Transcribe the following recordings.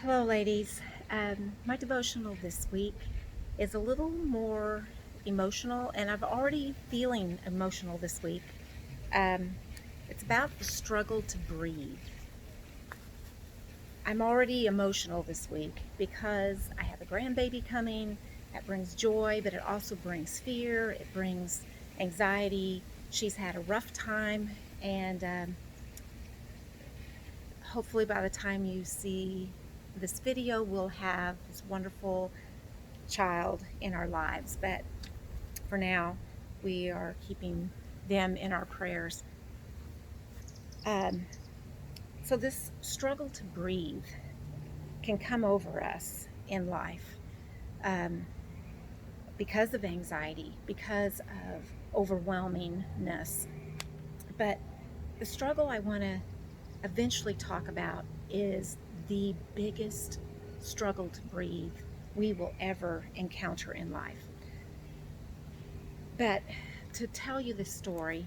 Hello, ladies. My devotional this week is a little more emotional, and I've already feeling emotional this week. Um, it's about the struggle to breathe. I'm already emotional this week because I have a grandbaby coming. That brings joy, but it also brings fear. It brings anxiety. She's had a rough time, and hopefully by the time you see this video, we'll have this wonderful child in our lives. But for now, we are keeping them in our prayers. Um, so, this struggle to breathe can come over us in life um, because of anxiety, because of overwhelmingness. But the struggle I want to eventually talk about is the biggest struggle to breathe we will ever encounter in life. But to tell you this story,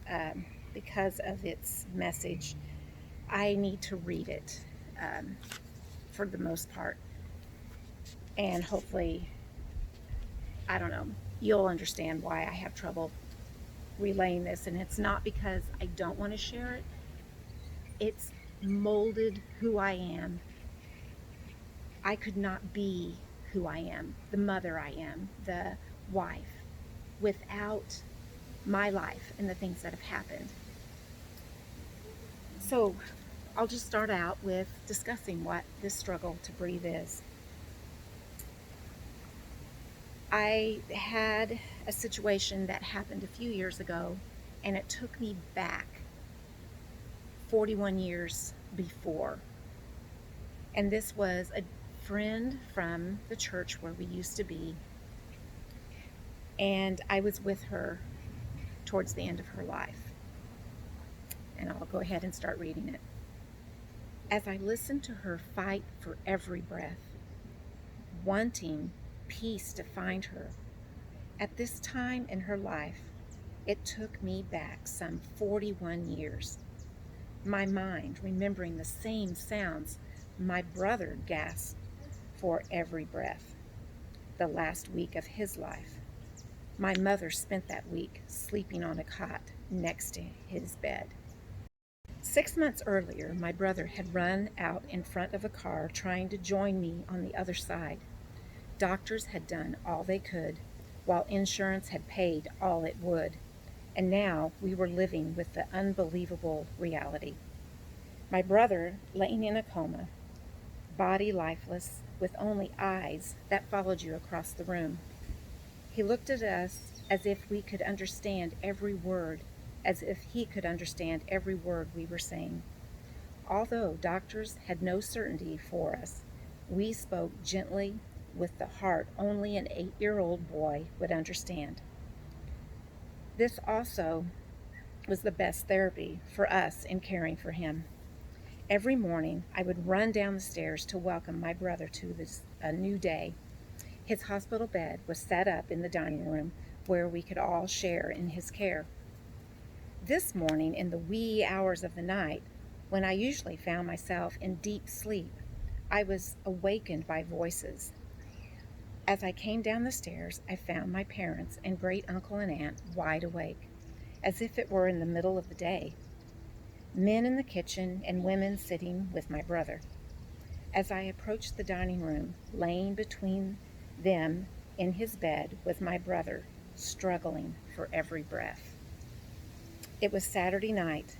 um, because of its message, I need to read it um, for the most part. And hopefully, I don't know, you'll understand why I have trouble relaying this. And it's not because I don't want to share it, it's molded who I am. I could not be who I am, the mother I am, the wife, without my life and the things that have happened. So I'll just start out with discussing what this struggle to breathe is. I had a situation that happened a few years ago, and it took me back 41 years before. And this was a friend from the church where we used to be, and I was with her towards the end of her life. And I'll go ahead and start reading it. As I listened to her fight for every breath, wanting peace to find her, at this time in her life, it took me back some 41 years. My mind remembering the same sounds my brother gasped for every breath, the last week of his life. My mother spent that week sleeping on a cot next to his bed. 6 months earlier, my brother had run out in front of a car trying to join me on the other side. Doctors had done all they could, while insurance had paid all it would, and now we were living with the unbelievable reality. My brother laying in a coma, body lifeless, with only eyes that followed you across the room. He looked at us as if we could understand every word, as if he could understand every word we were saying. Although doctors had no certainty for us, we spoke gently with the heart only an 8-year-old boy would understand. This also was the best therapy for us in caring for him. Every morning, I would run down the stairs to welcome my brother to a new day. His hospital bed was set up in the dining room where we could all share in his care. This morning, in the wee hours of the night, when I usually found myself in deep sleep, I was awakened by voices. As I came down the stairs, I found my parents and great uncle and aunt wide awake, as if it were in the middle of the day. Men in the kitchen and women sitting with my brother. As I approached the dining room, laying between them in his bed was my brother, struggling for every breath. It was Saturday night,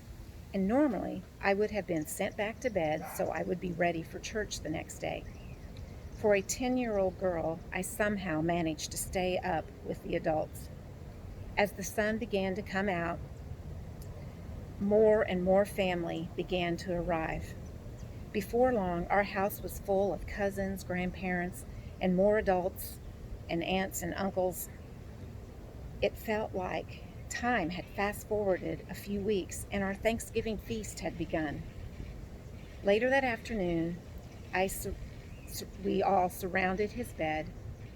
and normally I would have been sent back to bed so I would be ready for church the next day. For a 10-year-old girl, I somehow managed to stay up with the adults. As the sun began to come out, more and more family began to arrive. Before long, our house was full of cousins, grandparents, and more adults, and aunts and uncles. It felt like time had fast forwarded a few weeks and our Thanksgiving feast had begun. Later that afternoon, we all surrounded his bed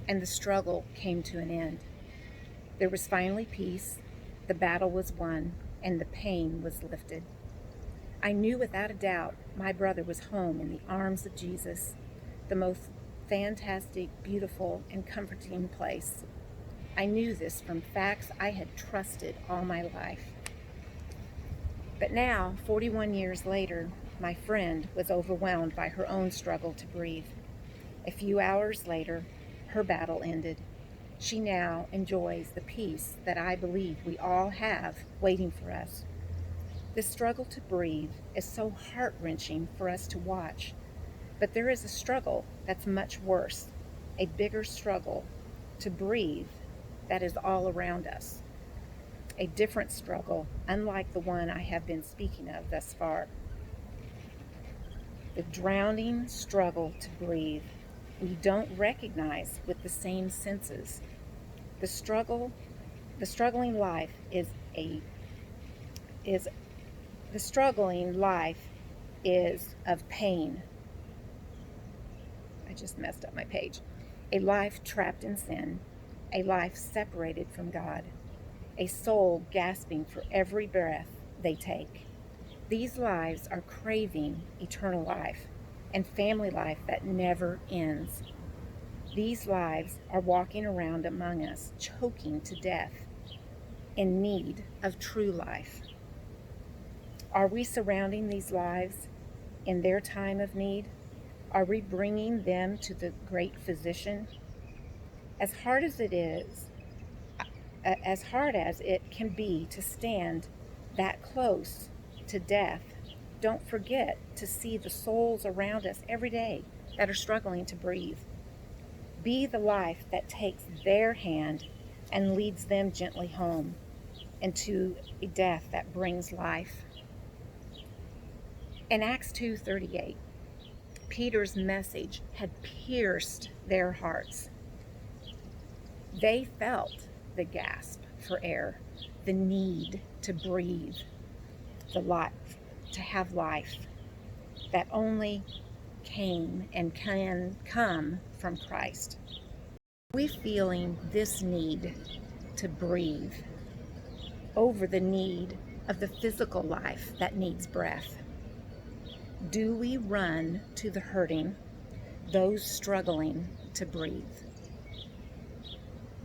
and the struggle came to an end. There was finally peace, the battle was won, and the pain was lifted. I knew without a doubt my brother was home in the arms of Jesus, the most fantastic, beautiful, and comforting place. I knew this from facts I had trusted all my life. But now, 41 years later, my friend was overwhelmed by her own struggle to breathe. A few hours later, her battle ended. She now enjoys the peace that I believe we all have waiting for us. The struggle to breathe is so heart-wrenching for us to watch, but there is a struggle that's much worse, a bigger struggle to breathe that is all around us. A different struggle, unlike the one I have been speaking of thus far. The drowning struggle to breathe we don't recognize with the same senses. The struggling life is of pain. I just messed up my page. A life trapped in sin, a life separated from God, a soul gasping for every breath they take. These lives are craving eternal life and family life that never ends. These lives are walking around among us, choking to death, in need of true life. Are we surrounding these lives in their time of need? Are we bringing them to the great physician? As hard as it can be to stand that close to death, don't forget to see the souls around us every day that are struggling to breathe. Be the life that takes their hand and leads them gently home into a death that brings life. In Acts 2:38, Peter's message had pierced their hearts. They felt the gasp for air, the need to breathe, the life, to have life that only came and can come from Christ. Are we feeling this need to breathe over the need of the physical life that needs breath? Do we run to the hurting, those struggling to breathe?